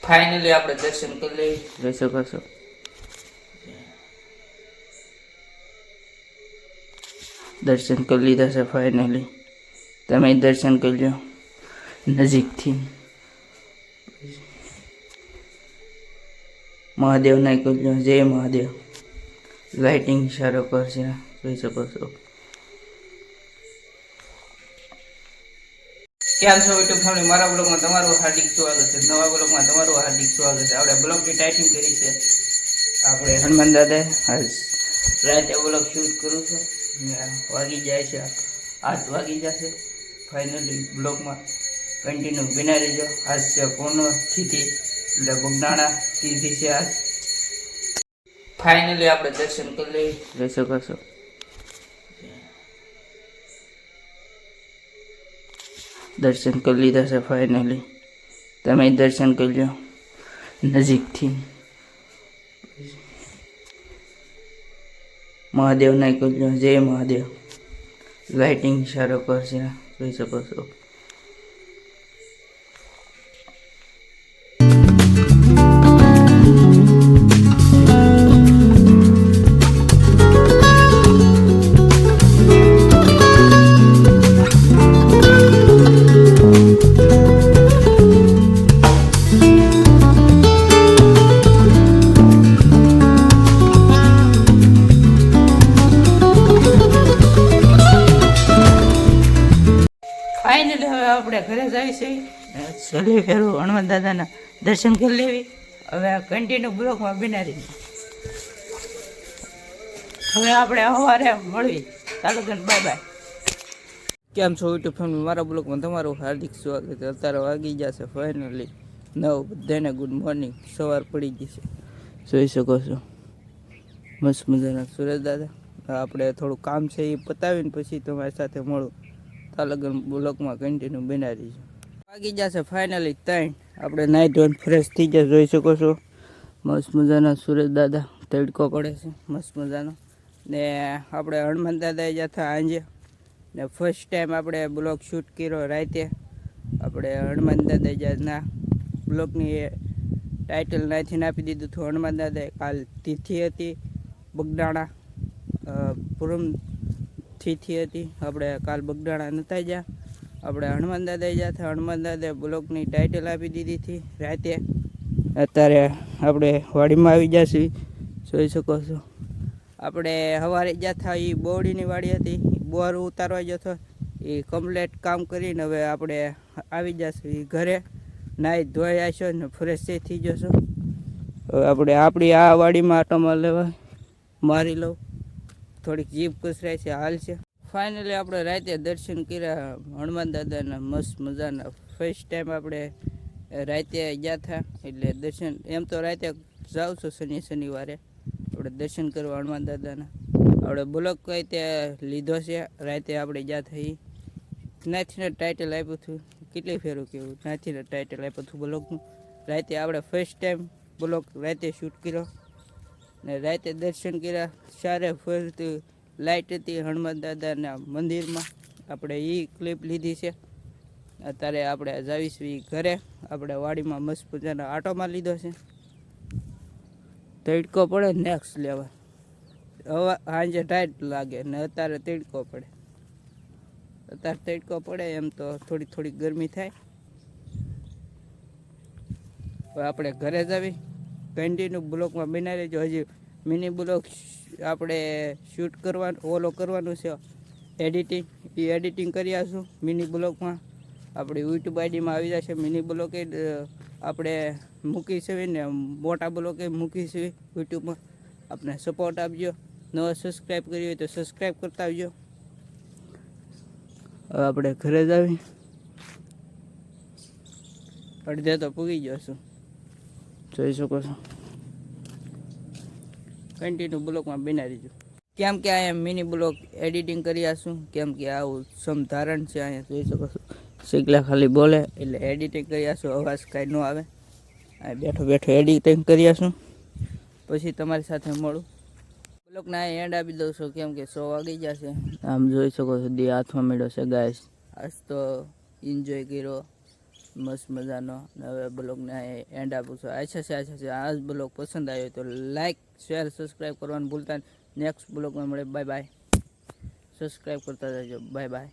Finally આપણે દર્શન કરી લઈ જોઈ શકો છો। દર્શન કરી લીધા છે ફાઇનલી। તમે દર્શન કરી લો નજીકથી। મહાદેવના કરી લો। જય મહાદેવ। લાઇટિંગ સારો કરશે જોઈ શકો છો। કેમ છો યુટ્યુબ ફેમિલી, મારા બ્લોગમાં તમારું હાર્દિક સ્વાગત છે। નવા બ્લોગમાં તમારું હાર્દિક સ્વાગત છે। આપણે બ્લોગની ટાઇટિંગ કરી છે આપણે હનુમાન દાદા। આજ રાતે બ્લોગ શૂટ કરું છું ને વાગી જાય છે 8 વાગી જશે। ફાઇનલી બ્લોગમાં કન્ટિન્યુ બના રહેજો। આજ છે પૂર્ણ તિથિ એટલે બગદાણા તિથિ છે આજ। ફાઇનલી આપણે દર્શન કરી લઈ જોઈ શકો છો। દર્શન કરી લીધા છે ફાઇનલી। તમે દર્શન કરી લો નજીકથી। મહાદેવના કરી લો। જય મહાદેવ। લાઇટિંગ સારો કરશે જોઈ શકો છો। ફાઇનલી હવે આપણે ઘરે જઈએ છીએ। છેલ્લી ફેરું હનુમાન દાદાના દર્શન કરી લેવી। હવે કન્ટિન્યુ બ્લોકમાં બિનારી હવે આપણે સવારે મળવી। ચાલો કે બાય બાય। કેમ છો યુટ્યુબ ફેમિલી, મારા બ્લોગમાં તમારું હાર્દિક સ્વાગત છે। અત્યારે વાગી જશે ફાઇનલી 9। બધાને ગુડ મોર્નિંગ। સવાર પડી ગઈ છે જોઈ શકો છો। મસ્ત મજાના સુરેશ દાદા। આપણે થોડું કામ છે એ પતાવીને પછી તમારી સાથે મળું। લગન બ્લોકમાં કન્ટિન્યુ બનાવી છે। વાગી જશે ફાઇનલી 3। આપણે નાહી ધોઈને ફ્રેશ થઈ જશે જોઈ શકો છો। મસ્ત મજાના સુરેશ દાદા તડકો પડે છે મસ્ત મજાનો ને આપણે હનુમાન દાદા જતા આંજે ને ફર્સ્ટ ટાઈમ આપણે બ્લોગ શૂટ કર્યો રાતે। આપણે હનુમાન દાદા જાતના બ્લોગની ટાઇટલ નાથી આપી દીધું હતું। હનુમાન દાદાએ કાલ તિથિ હતી બગદાણા પૂરમ તિથિ હતી। આપણે કાલ બગદાણા નતા ગયા, આપણે હનુમાન દાદા ગયા હતા। હનુમાન દાદાએ બ્લોગની ટાઇટલ આપી દીધી હતી રાતે। અત્યારે આપણે વાડીમાં આવી જશે જોઈ શકો છો। આપણે સવારે ગયા હતા એ બોરડીની વાડી હતી, બોર ઉતારવા ગયો હતો એ કમ્પ્લેટ કામ કરીને હવે આપણે આવી જશે ઘરે। નાહી ધોઈ આવશો ને ફ્રેશ થઈ જશો। હવે આપણે આપણી આ વાડીમાં આટો લેવા મારી લઉં, થોડીક જીભ કસરાય છે હાલ છે। ફાઇનલી આપણે રાતે દર્શન કર્યા હનુમાન દાદાના મસ્ત મજાના। ફર્સ્ટ ટાઈમ આપણે રાતે ગયા હતા એટલે દર્શન એમ તો રાતે જાઉં છું શનિવારે આપણે દર્શન કરવા હનુમાન દાદાના। આપણે બ્લોક કઈ તે લીધો છે રાતે આપણે ગયા થઈ નાથીને ટાઇટલ આપ્યું હતું। કેટલી ફેરું કેવું નાથીને ટાઇટલ આપ્યું હતું બ્લોકનું। રાતે આપણે ફર્સ્ટ ટાઈમ બ્લોક રાતે શૂટ કર્યો ને રાતે દર્શન કર્યા। સારે ફરતી લાઇટ હતી હનુમાન દાદાના મંદિરમાં, આપણે એ ક્લિપ લીધી છે। અત્યારે આપણે જાવીશું ઘરે। આપણે વાડીમાં મસ્ત મજાનો આટોમાં લીધો છે। તડકો પડે નેક્સ્ટ લેવલ। હવે સાંજે ટાઈટ લાગે ને અત્યારે તડકો પડે। અત્યારે તડકો પડે એમ તો થોડી થોડી ગરમી થાય। હવે આપણે ઘરે જ આવી કન્ટિન્યુ બ્લોકમાં બનાવી લેજો। હજી મિની બ્લોક આપણે શૂટ કરવાનું ઓલો કરવાનું છે એડિટિંગ, એ એડિટિંગ કરી આવીશું મિની બ્લોકમાં। આપણી યુટ્યુબ આઈડીમાં આવી જશે મિની બ્લોક આપણે મૂકીશું ને મોટા બ્લોક મૂકીશું યુટ્યુબમાં। આપણે સપોર્ટ આપજો। નવા સબસ્ક્રાઈબ કરી હોય તો સબસ્ક્રાઈબ કરતા આવજો। હવે આપણે ઘરે જ આવી અડધે તો પૂગી જશું જોઈ શકો છો। કન્ટિન્યુ બ્લોકમાં બનાવી દીધું કેમ કે અહીંયા મિની બ્લોક એડિટિંગ કરી આશું। કેમ કે આવું સમધારણ છે અહીંયા જોઈ શકો છો। શીખલા ખાલી બોલે એટલે એડિટિંગ કરી આશું, અવાજ કાંઈ ન આવે। આ બેઠો બેઠો એડિટિંગ કરી આશું પછી તમારી સાથે મળું। બ્લોકના એન્ડ આપી દઉં છું કેમ કે 100 વાગી જશે। આમ જોઈ શકો છો દી હાથમાં મળ્યો છે ગાઈસ। આજ તો એન્જોય કર્યો મસ્ત મજાનો. હવે બ્લોગને એન્ડ આપું છું. આશા છે આ જ બ્લોગ પસંદ આવ્યો તો લાઇક શેર સબસ્ક્રાઈબ કરવાનું ભૂલતા નહીં. નેક્સ્ટ બ્લોગમાં મળે. Bye bye. સબસ્ક્રાઈબ કરતા જજો. Bye bye.